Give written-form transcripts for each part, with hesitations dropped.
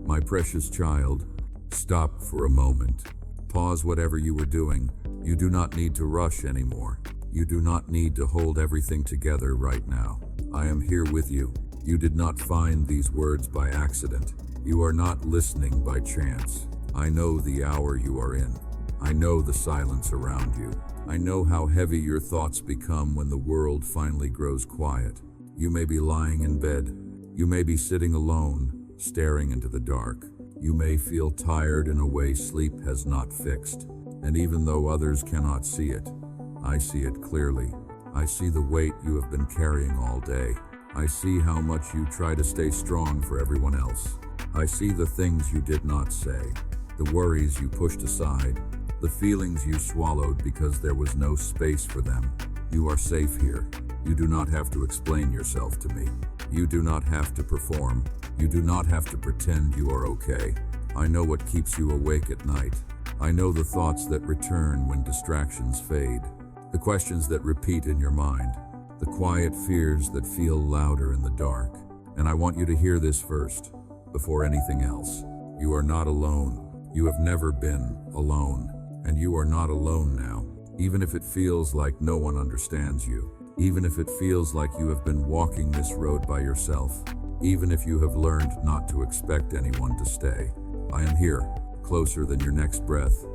My precious child, stop for a moment. Pause whatever you were doing. You do not need to rush anymore. You do not need to hold everything together right now. I am here with you. You did not find these words by accident. You are not listening by chance. I know the hour you are in. I know the silence around you. I know how heavy your thoughts become when the world finally grows quiet. You may be lying in bed. You may be sitting alone, staring into the dark. You may feel tired in a way sleep has not fixed. And even though others cannot see it, I see it clearly. I see the weight you have been carrying all day. I see how much you try to stay strong for everyone else. I see the things you did not say, the worries you pushed aside, the feelings you swallowed because there was no space for them. You are safe here. You do not have to explain yourself to me. You do not have to perform. You do not have to pretend you are okay. I know what keeps you awake at night. I know the thoughts that return when distractions fade, the questions that repeat in your mind, the quiet fears that feel louder in the dark. And I want you to hear this first, before anything else. You are not alone. You have never been alone. And you are not alone now. Even if it feels like no one understands you, even if it feels like you have been walking this road by yourself, even if you have learned not to expect anyone to stay, I am here, closer than your next breath,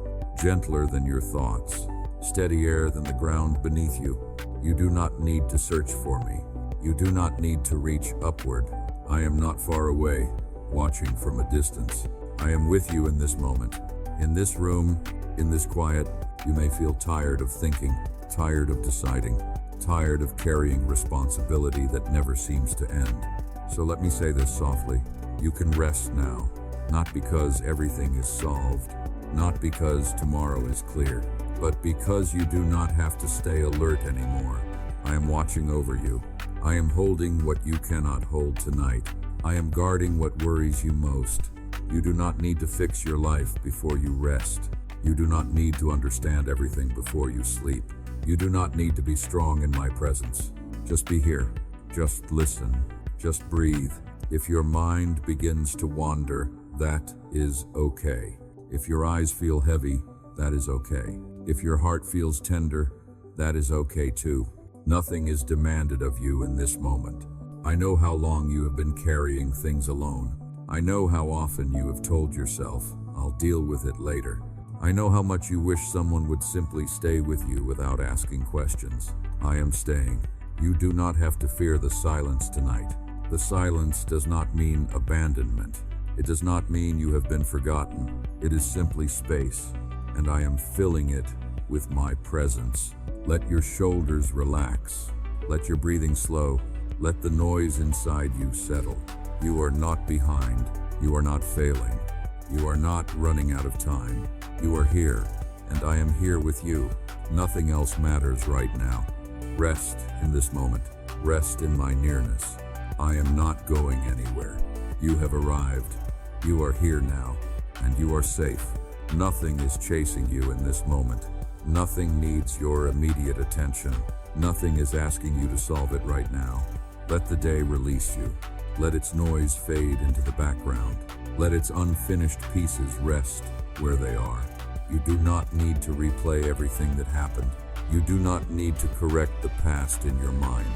gentler than your thoughts, steadier than the ground beneath you. You do not need to search for me. You do not need to reach upward. I am not far away, watching from a distance. I am with you in this moment. In this room, in this quiet, you may feel tired of thinking, tired of deciding, tired of carrying responsibility that never seems to end. So let me say this softly. You can rest now, not because everything is solved, not because tomorrow is clear, but because you do not have to stay alert anymore. I am watching over you. I am holding what you cannot hold tonight. I am guarding what worries you most. You do not need to fix your life before you rest. You do not need to understand everything before you sleep. You do not need to be strong in my presence. Just be here. Just listen. Just breathe. If your mind begins to wander, that is okay. If your eyes feel heavy, that is okay. If your heart feels tender, that is okay too. Nothing is demanded of you in this moment. I know how long you have been carrying things alone. I know how often you have told yourself, I'll deal with it later. I know how much you wish someone would simply stay with you without asking questions. I am staying. You do not have to fear the silence tonight. The silence does not mean abandonment. It does not mean you have been forgotten. It is simply space, and I am filling it with my presence. Let your shoulders relax. Let your breathing slow. Let the noise inside you settle. You are not behind. You are not failing. You are not running out of time. You are here, and I am here with you. Nothing else matters right now. Rest in this moment. Rest in my nearness. I am not going anywhere. You have arrived. You are here now, and you are safe. Nothing is chasing you in this moment. Nothing needs your immediate attention. Nothing is asking you to solve it right now. Let the day release you. Let its noise fade into the background. Let its unfinished pieces rest where they are. You do not need to replay everything that happened. You do not need to correct the past in your mind.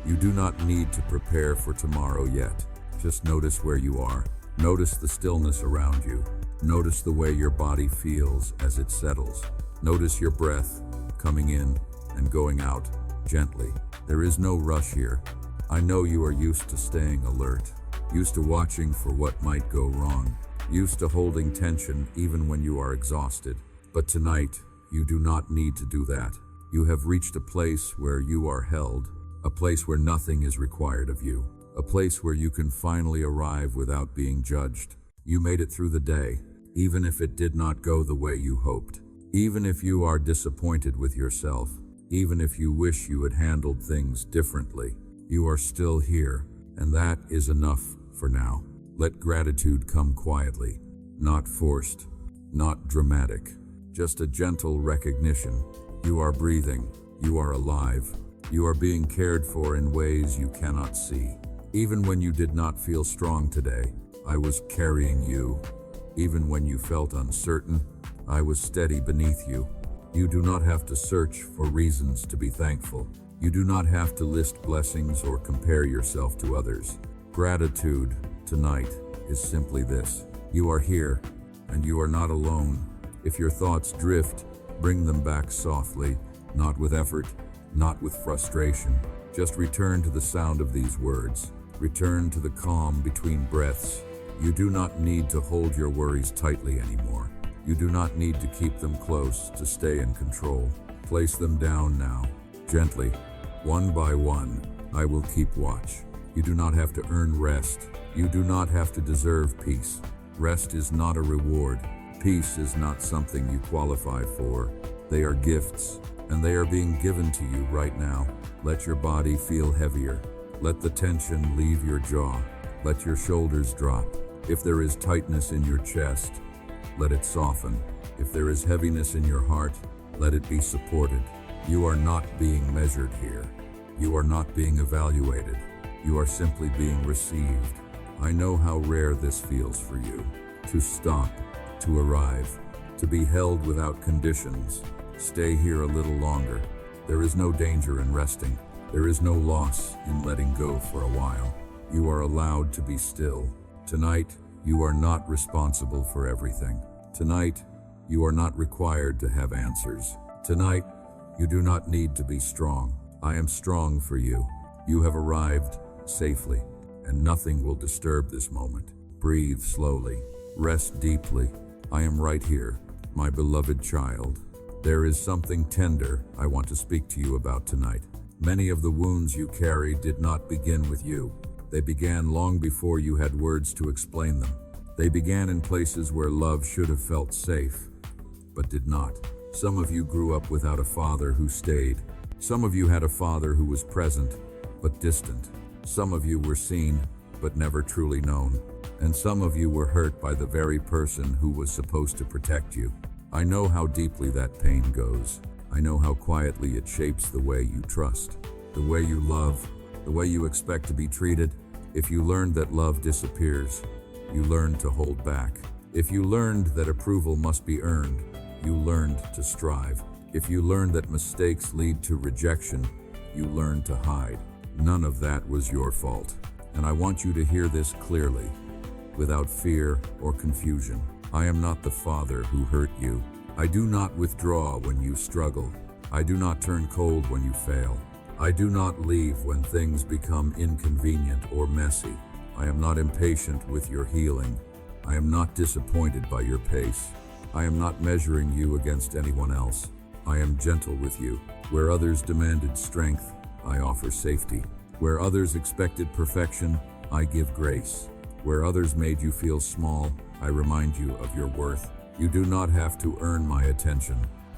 You do not need to prepare for tomorrow yet. Just notice where you are. Notice the stillness around you. Notice the way your body feels as it settles. Notice your breath coming in and going out gently. There is no rush here. I know you are used to staying alert, used to watching for what might go wrong, used to holding tension even when you are exhausted. But tonight, you do not need to do that. You have reached a place where you are held, a place where nothing is required of you, a place where you can finally arrive without being judged. You made it through the day, even if it did not go the way you hoped. Even if you are disappointed with yourself, even if you wish you had handled things differently, you are still here, and that is enough for now. Let gratitude come quietly, not forced, not dramatic, just a gentle recognition. You are breathing, you are alive, you are being cared for in ways you cannot see. Even when you did not feel strong today, I was carrying you. Even when you felt uncertain, I was steady beneath you. You do not have to search for reasons to be thankful. You do not have to list blessings or compare yourself to others. Gratitude tonight is simply this: you are here, and you are not alone. If your thoughts drift, bring them back softly, not with effort, not with frustration. Just return to the sound of these words. Return to the calm between breaths. You do not need to hold your worries tightly anymore. You do not need to keep them close to stay in control. Place them down now, gently. One by one, I will keep watch. You do not have to earn rest. You do not have to deserve peace. Rest is not a reward. Peace is not something you qualify for. They are gifts, and they are being given to you right now. Let your body feel heavier. Let the tension leave your jaw. Let your shoulders drop. If there is tightness in your chest, let it soften. If there is heaviness in your heart, let it be supported. You are not being measured here. You are not being evaluated. You are simply being received. I know how rare this feels for you. To stop, to arrive, to be held without conditions. Stay here a little longer. There is no danger in resting. There is no loss in letting go for a while. You are allowed to be still. Tonight, you are not responsible for everything. Tonight, you are not required to have answers. Tonight, you do not need to be strong. I am strong for you. You have arrived safely, and nothing will disturb this moment. Breathe slowly. Rest deeply. I am right here, my beloved child. There is something tender I want to speak to you about tonight. Many of the wounds you carry did not begin with you. They began long before you had words to explain them. They began in places where love should have felt safe, but did not. Some of you grew up without a father who stayed. Some of you had a father who was present, but distant. Some of you were seen, but never truly known. And some of you were hurt by the very person who was supposed to protect you. I know how deeply that pain goes. I know how quietly it shapes the way you trust, the way you love, the way you expect to be treated. If you learned that love disappears, you learned to hold back. If you learned that approval must be earned, you learned to strive. If you learned that mistakes lead to rejection, you learned to hide. None of that was your fault. And I want you to hear this clearly, without fear or confusion. I am not the father who hurt you. I do not withdraw when you struggle. I do not turn cold when you fail. I do not leave when things become inconvenient or messy. I am not impatient with your healing. I am not disappointed by your pace. I am not measuring you against anyone else. I am gentle with you. Where others demanded strength, I offer safety. Where others expected perfection, I give grace. Where others made you feel small, I remind you of your worth. You do not have to earn my attention.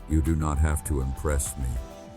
You do not have to impress me.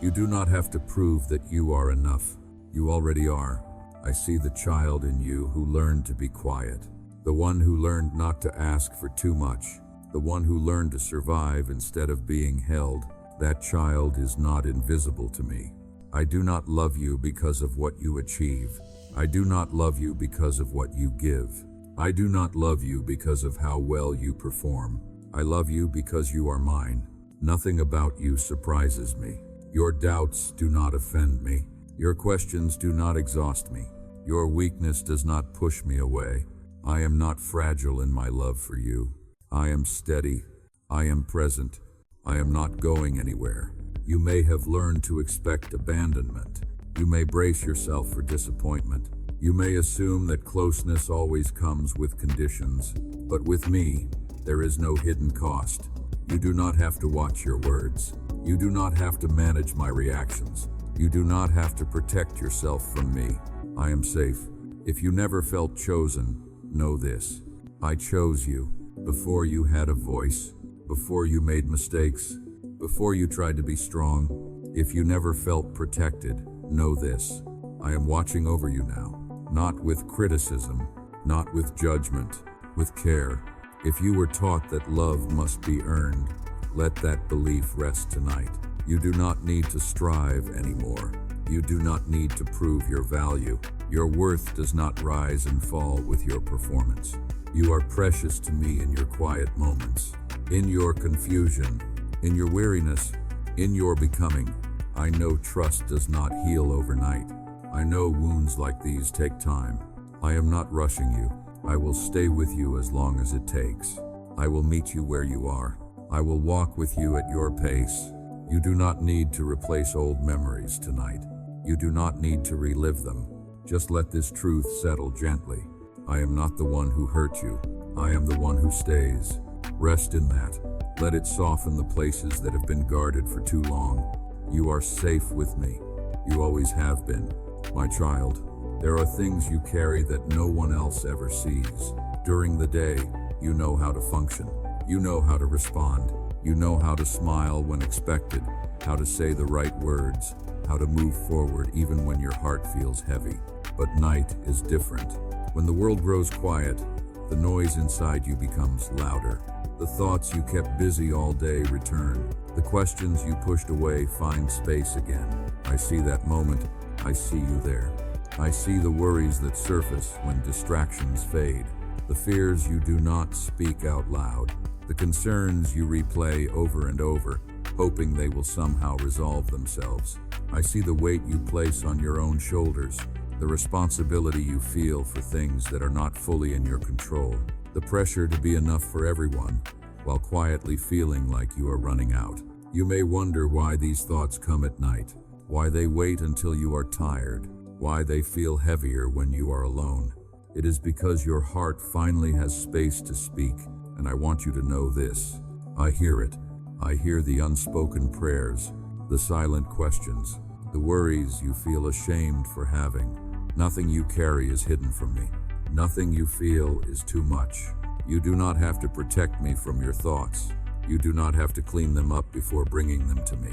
You do not have to prove that you are enough. You already are. I see the child in you who learned to be quiet. The one who learned not to ask for too much. The one who learned to survive instead of being held. That child is not invisible to me. I do not love you because of what you achieve. I do not love you because of what you give. I do not love you because of how well you perform. I love you because you are mine. Nothing about you surprises me. Your doubts do not offend me. Your questions do not exhaust me. Your weakness does not push me away. I am not fragile in my love for you. I am steady. I am present. I am not going anywhere. You may have learned to expect abandonment. You may brace yourself for disappointment. You may assume that closeness always comes with conditions. But with me, there is no hidden cost. You do not have to watch your words. You do not have to manage my reactions. You do not have to protect yourself from me. I am safe. If you never felt chosen, know this. I chose you before you had a voice, before you made mistakes, before you tried to be strong. If you never felt protected, know this. I am watching over you now, not with criticism, not with judgment, with care. If you were taught that love must be earned, let that belief rest tonight. You do not need to strive anymore. You do not need to prove your value. Your worth does not rise and fall with your performance. You are precious to me in your quiet moments, in your confusion, in your weariness, in your becoming. I know trust does not heal overnight. I know wounds like these take time. I am not rushing you. I will stay with you as long as it takes. I will meet you where you are. I will walk with you at your pace. You do not need to replace old memories tonight. You do not need to relive them. Just let this truth settle gently. I am not the one who hurt you. I am the one who stays. Rest in that. Let it soften the places that have been guarded for too long. You are safe with me. You always have been. My child, there are things you carry that no one else ever sees. During the day, you know how to function. You know how to respond. You know how to smile when expected, how to say the right words, how to move forward even when your heart feels heavy. But night is different. When the world grows quiet, the noise inside you becomes louder. The thoughts you kept busy all day return. The questions you pushed away find space again. I see that moment. I see you there. I see the worries that surface when distractions fade. The fears you do not speak out loud. The concerns you replay over and over, hoping they will somehow resolve themselves. I see the weight you place on your own shoulders, the responsibility you feel for things that are not fully in your control, the pressure to be enough for everyone, while quietly feeling like you are running out. You may wonder why these thoughts come at night, why they wait until you are tired, why they feel heavier when you are alone. It is because your heart finally has space to speak, and I want you to know this. I hear it. I hear the unspoken prayers, the silent questions, the worries you feel ashamed for having. Nothing you carry is hidden from me. Nothing you feel is too much. You do not have to protect me from your thoughts. You do not have to clean them up before bringing them to me.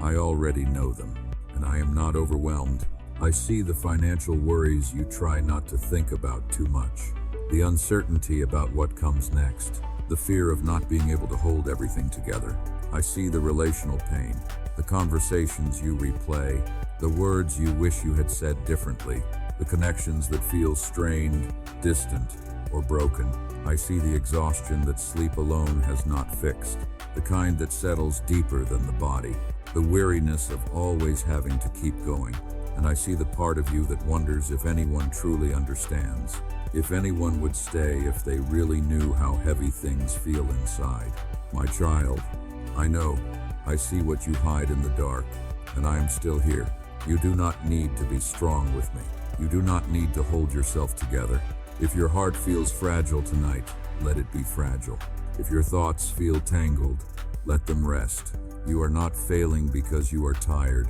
I already know them, and I am not overwhelmed. I see the financial worries you try not to think about too much, the uncertainty about what comes next, the fear of not being able to hold everything together. I see the relational pain, the conversations you replay, the words you wish you had said differently, the connections that feel strained, distant, or broken. I see the exhaustion that sleep alone has not fixed, the kind that settles deeper than the body, the weariness of always having to keep going. And I see the part of you that wonders if anyone truly understands, if anyone would stay if they really knew how heavy things feel inside. My child, I know, I see what you hide in the dark, and I am still here. You do not need to be strong with me. You do not need to hold yourself together. If your heart feels fragile tonight, let it be fragile. If your thoughts feel tangled, let them rest. You are not failing because you are tired.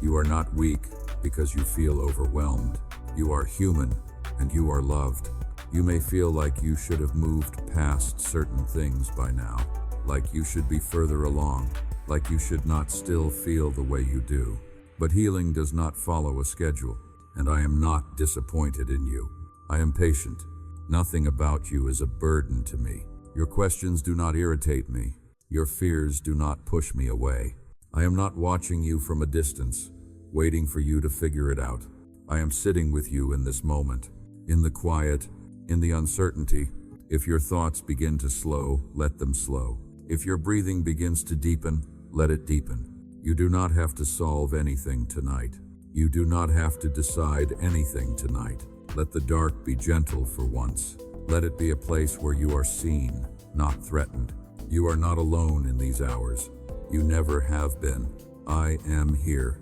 You are not weak because you feel overwhelmed. You are human, and you are loved. You may feel like you should have moved past certain things by now, like you should be further along, like you should not still feel the way you do. But healing does not follow a schedule, and I am not disappointed in you. I am patient. Nothing about you is a burden to me. Your questions do not irritate me. Your fears do not push me away. I am not watching you from a distance, waiting for you to figure it out. I am sitting with you in this moment, in the quiet, in the uncertainty. If your thoughts begin to slow, let them slow. If your breathing begins to deepen, let it deepen. You do not have to solve anything tonight. You do not have to decide anything tonight. Let the dark be gentle for once. Let it be a place where you are seen, not threatened. You are not alone in these hours. You never have been. I am here.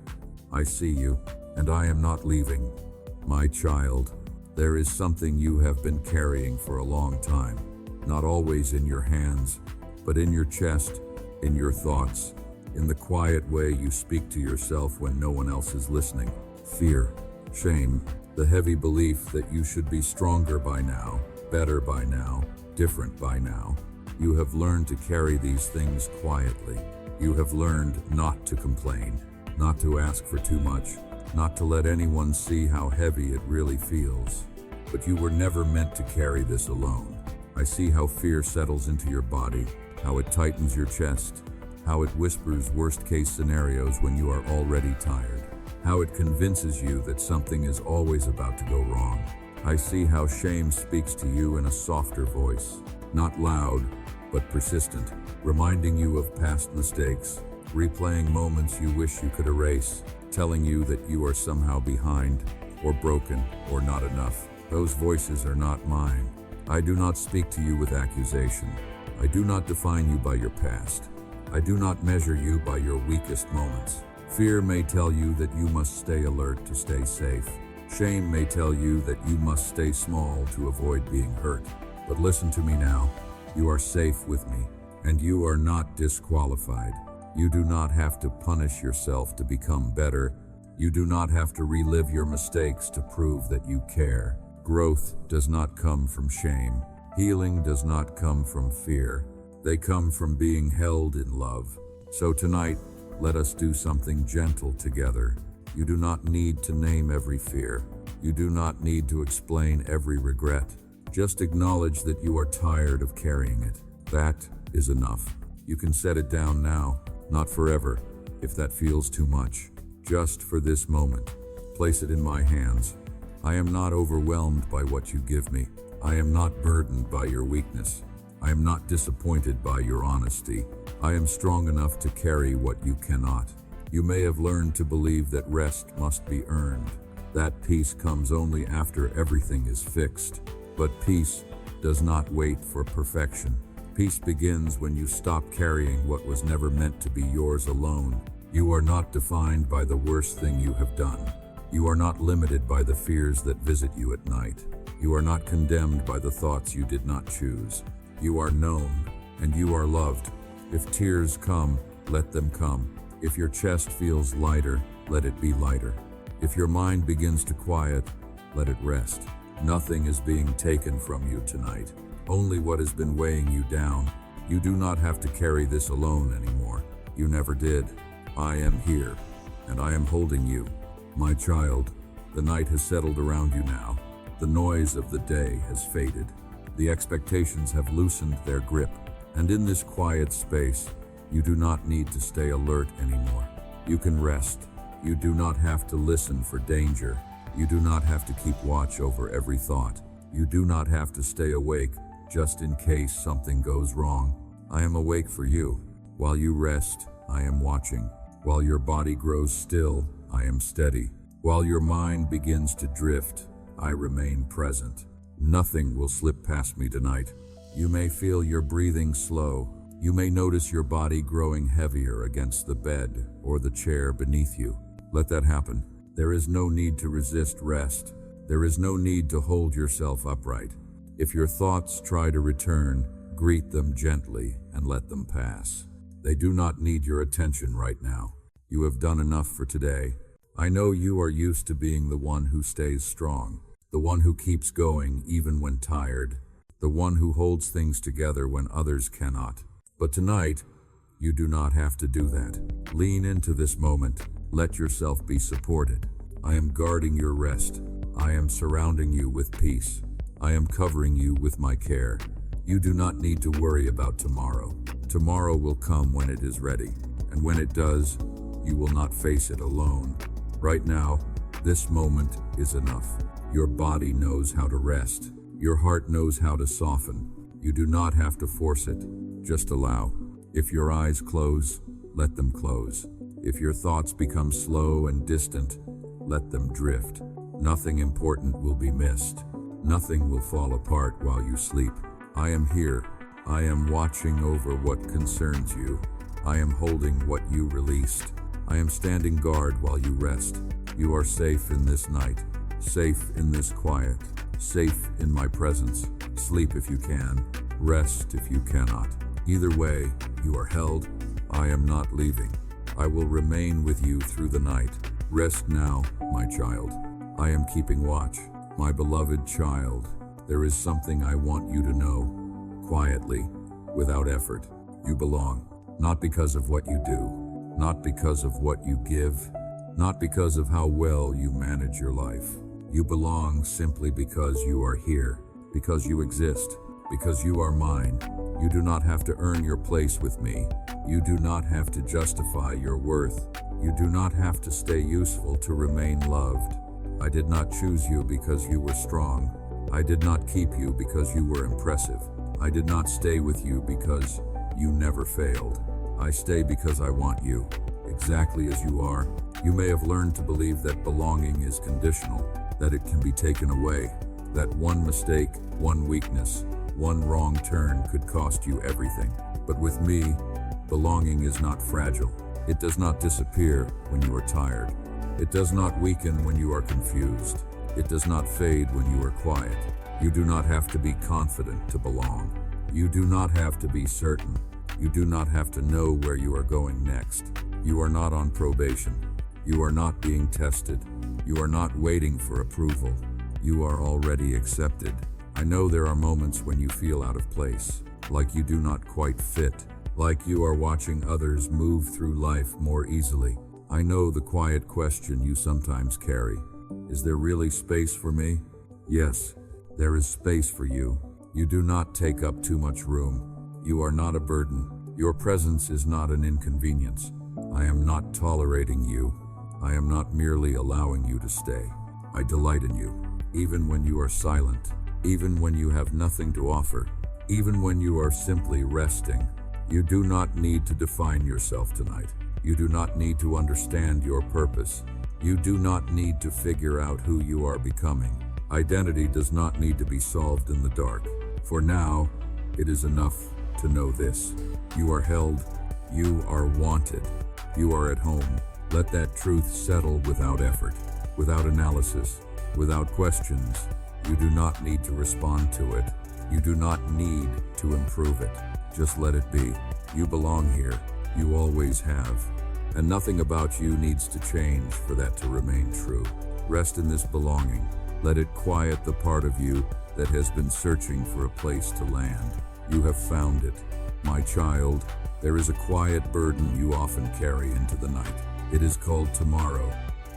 I see you, and I am not leaving. My child, there is something you have been carrying for a long time, not always in your hands, but in your chest, in your thoughts, in the quiet way you speak to yourself when no one else is listening. Fear, shame, the heavy belief that you should be stronger by now, better by now, different by now. You have learned to carry these things quietly. You have learned not to complain, not to ask for too much, not to let anyone see how heavy it really feels. But you were never meant to carry this alone. I see how fear settles into your body, how it tightens your chest, how it whispers worst-case scenarios when you are already tired, how it convinces you that something is always about to go wrong, I see how shame speaks to you in a softer voice, not loud, but persistent, reminding you of past mistakes, replaying moments you wish you could erase, telling you that you are somehow behind, or broken, or not enough. Those voices are not mine. I do not speak to you with accusation. I do not define you by your past. I do not measure you by your weakest moments. Fear may tell you that you must stay alert to stay safe. Shame may tell you that you must stay small to avoid being hurt. But listen to me now. You are safe with me, and you are not disqualified. You do not have to punish yourself to become better. You do not have to relive your mistakes to prove that you care. Growth does not come from shame. Healing does not come from fear. They come from being held in love. So tonight, let us do something gentle together. You do not need to name every fear. You do not need to explain every regret. Just acknowledge that you are tired of carrying it. That is enough. You can set it down now, not forever, if that feels too much. Just for this moment, place it in my hands. I am not overwhelmed by what you give me. I am not burdened by your weakness. I am not disappointed by your honesty. I am strong enough to carry what you cannot. You may have learned to believe that rest must be earned. That peace comes only after everything is fixed. But peace does not wait for perfection. Peace begins when you stop carrying what was never meant to be yours alone. You are not defined by the worst thing you have done. You are not limited by the fears that visit you at night. You are not condemned by the thoughts you did not choose. You are known, and you are loved. If tears come, let them come. If your chest feels lighter, let it be lighter. If your mind begins to quiet, let it rest. Nothing is being taken from you tonight. Only what has been weighing you down. You do not have to carry this alone anymore. You never did. I am here, and I am holding you. My child, the night has settled around you now. The noise of the day has faded. The expectations have loosened their grip. And in this quiet space, you do not need to stay alert anymore. You can rest. You do not have to listen for danger. You do not have to keep watch over every thought. You do not have to stay awake just in case something goes wrong. I am awake for you. While you rest, I am watching. While your body grows still, I am steady. While your mind begins to drift, I remain present. Nothing will slip past me tonight. You may feel your breathing slow. You may notice your body growing heavier against the bed or the chair beneath you. Let that happen. There is no need to resist rest. There is no need to hold yourself upright. If your thoughts try to return, greet them gently and let them pass. They do not need your attention right now. You have done enough for today. I know you are used to being the one who stays strong, the one who keeps going even when tired, the one who holds things together when others cannot. But tonight, you do not have to do that. Lean into this moment. Let yourself be supported. I am guarding your rest. I am surrounding you with peace. I am covering you with my care. You do not need to worry about tomorrow. Tomorrow will come when it is ready. And when it does, you will not face it alone. Right now, this moment is enough. Your body knows how to rest. Your heart knows how to soften. You do not have to force it. Just allow. If your eyes close, let them close. If your thoughts become slow and distant, let them drift. Nothing important will be missed. Nothing will fall apart while you sleep. I am here. I am watching over what concerns you. I am holding what you released. I am standing guard while you rest. You are safe in this night, safe in this quiet, safe in my presence. Sleep if you can, rest if you cannot. Either way, you are held. I am not leaving. I will remain with you through the night. Rest now, my child. I am keeping watch. My beloved child, there is something I want you to know. Quietly, without effort, you belong. Not because of what you do, not because of what you give, not because of how well you manage your life. You belong simply because you are here, because you exist, because you are mine. You do not have to earn your place with me. You do not have to justify your worth. You do not have to stay useful to remain loved. I did not choose you because you were strong. I did not keep you because you were impressive. I did not stay with you because you never failed. I stay because I want you, exactly as you are. You may have learned to believe that belonging is conditional, that it can be taken away, that one mistake, one weakness, one wrong turn could cost you everything. But with me, belonging is not fragile. It does not disappear when you are tired. It does not weaken when you are confused. It does not fade when you are quiet. You do not have to be confident to belong. You do not have to be certain. You do not have to know where you are going next. You are not on probation. You are not being tested. You are not waiting for approval. You are already accepted. I know there are moments when you feel out of place, like you do not quite fit, like you are watching others move through life more easily. I know the quiet question you sometimes carry. Is there really space for me? Yes, there is space for you. You do not take up too much room. You are not a burden. Your presence is not an inconvenience. I am not tolerating you. I am not merely allowing you to stay. I delight in you, even when you are silent, even when you have nothing to offer, even when you are simply resting. You do not need to define yourself tonight. You do not need to understand your purpose. You do not need to figure out who you are becoming. Identity does not need to be solved in the dark. For now, it is enough to know this. You are held. You are wanted. You are at home. Let that truth settle without effort, without analysis, without questions. You do not need to respond to it. You do not need to improve it. Just let it be. You belong here. You always have. And nothing about you needs to change for that to remain true. Rest in this belonging. Let it quiet the part of you that has been searching for a place to land. You have found it. My child, there is a quiet burden you often carry into the night. It is called tomorrow.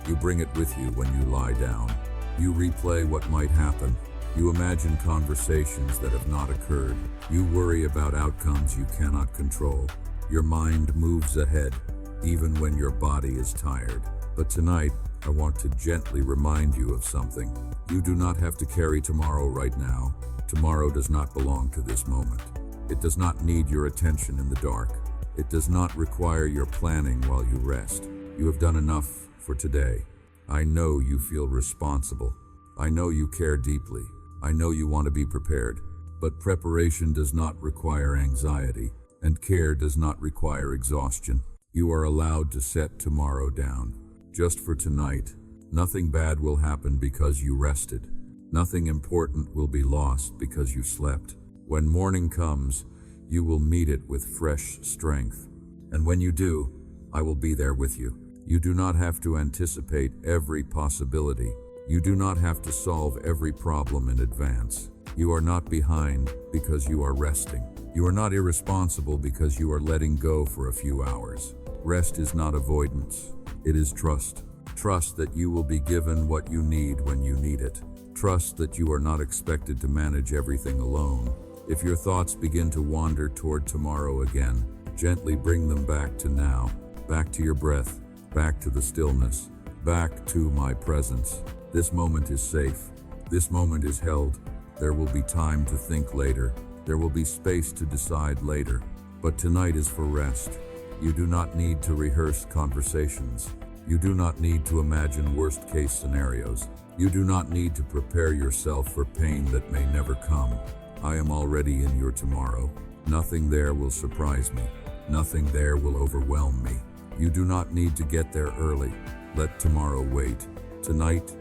You bring it with you when you lie down. You replay what might happen. You imagine conversations that have not occurred. You worry about outcomes you cannot control. Your mind moves ahead, even when your body is tired. But tonight, I want to gently remind you of something. You do not have to carry tomorrow right now. Tomorrow does not belong to this moment. It does not need your attention in the dark. It does not require your planning while you rest. You have done enough for today. I know you feel responsible. I know you care deeply. I know you want to be prepared. But preparation does not require anxiety, and care does not require exhaustion. You are allowed to set tomorrow down. Just for tonight. Nothing bad will happen because you rested. Nothing important will be lost because you slept. When morning comes, you will meet it with fresh strength. And when you do, I will be there with you. You do not have to anticipate every possibility. You do not have to solve every problem in advance. You are not behind because you are resting. You are not irresponsible because you are letting go for a few hours. Rest is not avoidance. It is trust. Trust that you will be given what you need when you need it. Trust that you are not expected to manage everything alone. If your thoughts begin to wander toward tomorrow again, gently bring them back to now, back to your breath, back to the stillness, back to my presence. This moment is safe. This moment is held. There will be time to think later. There will be space to decide later. But tonight is for rest. You do not need to rehearse conversations. You do not need to imagine worst-case scenarios. You do not need to prepare yourself for pain that may never come. I am already in your tomorrow. Nothing there will surprise me. Nothing there will overwhelm me. You do not need to get there early. Let tomorrow wait. Tonight,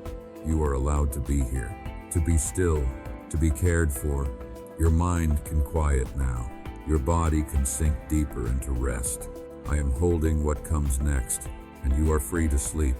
you are allowed to be here, to be still, to be cared for. Your mind can quiet now. Your body can sink deeper into rest. I am holding what comes next, and you are free to sleep.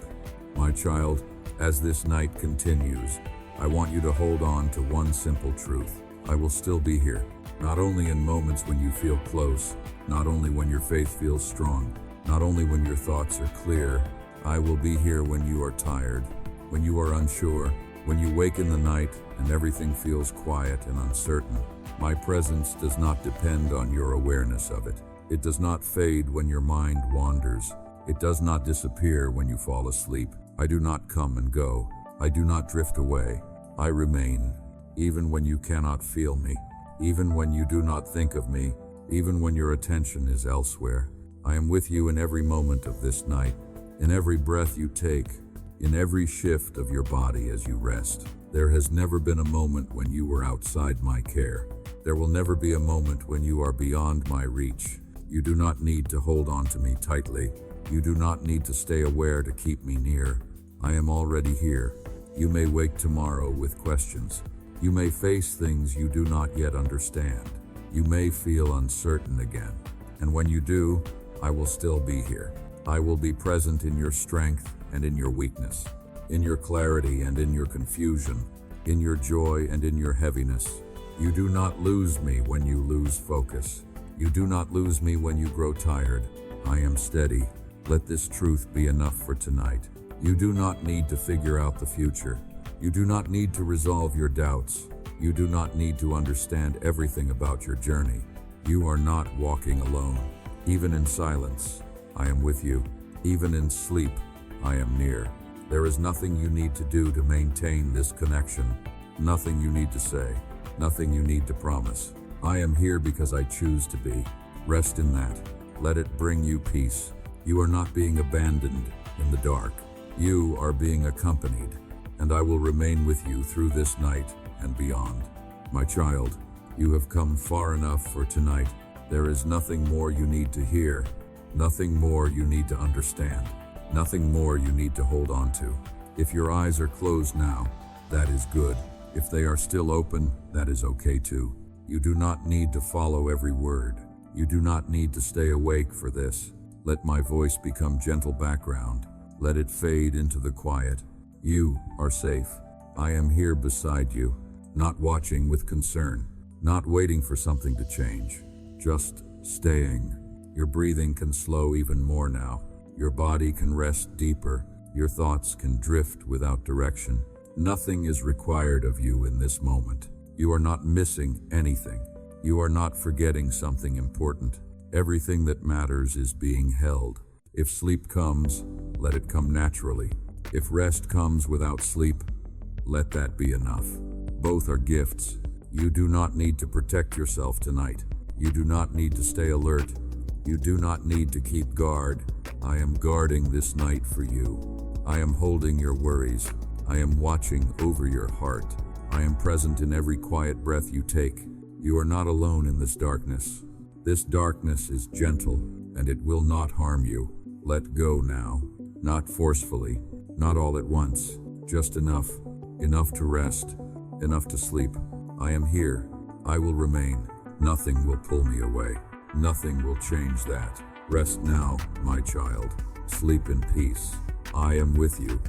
My child, as this night continues, I want you to hold on to one simple truth. I will still be here, not only in moments when you feel close, not only when your faith feels strong, not only when your thoughts are clear. I will be here when you are tired, when you are unsure, when you wake in the night and everything feels quiet and uncertain. My presence does not depend on your awareness of it. It does not fade when your mind wanders. It does not disappear when you fall asleep. I do not come and go. I do not drift away. I remain, even when you cannot feel me, even when you do not think of me, even when your attention is elsewhere. I am with you in every moment of this night, in every breath you take, in every shift of your body as you rest. There has never been a moment when you were outside my care. There will never be a moment when you are beyond my reach. You do not need to hold on to me tightly. You do not need to stay aware to keep me near. I am already here. You may wake tomorrow with questions. You may face things you do not yet understand. You may feel uncertain again. And when you do, I will still be here. I will be present in your strength and in your weakness, in your clarity and in your confusion, in your joy and in your heaviness. You do not lose me when you lose focus. You do not lose me when you grow tired. I am steady. Let this truth be enough for tonight. You do not need to figure out the future. You do not need to resolve your doubts. You do not need to understand everything about your journey. You are not walking alone. Even in silence, I am with you. Even in sleep, I am near. There is nothing you need to do to maintain this connection. Nothing you need to say. Nothing you need to promise. I am here because I choose to be. Rest in that. Let it bring you peace. You are not being abandoned in the dark. You are being accompanied, and I will remain with you through this night and beyond. My child, you have come far enough for tonight. There is nothing more you need to hear, nothing more you need to understand, nothing more you need to hold on to. If your eyes are closed now, that is good. If they are still open, that is okay too. You do not need to follow every word. You do not need to stay awake for this. Let my voice become gentle background. Let it fade into the quiet. You are safe. I am here beside you, not watching with concern, not waiting for something to change, just staying. Your breathing can slow even more now. Your body can rest deeper. Your thoughts can drift without direction. Nothing is required of you in this moment. You are not missing anything. You are not forgetting something important. Everything that matters is being held. If sleep comes, let it come naturally. If rest comes without sleep, let that be enough. Both are gifts. You do not need to protect yourself tonight. You do not need to stay alert. You do not need to keep guard. I am guarding this night for you. I am holding your worries. I am watching over your heart. I am present in every quiet breath you take. You are not alone in this darkness. This darkness is gentle, and it will not harm you. Let go now. Not forcefully, not all at once. Just enough. Enough to rest. Enough to sleep. I am here. I will remain. Nothing will pull me away. Nothing will change that. Rest now, my child. Sleep in peace. I am with you.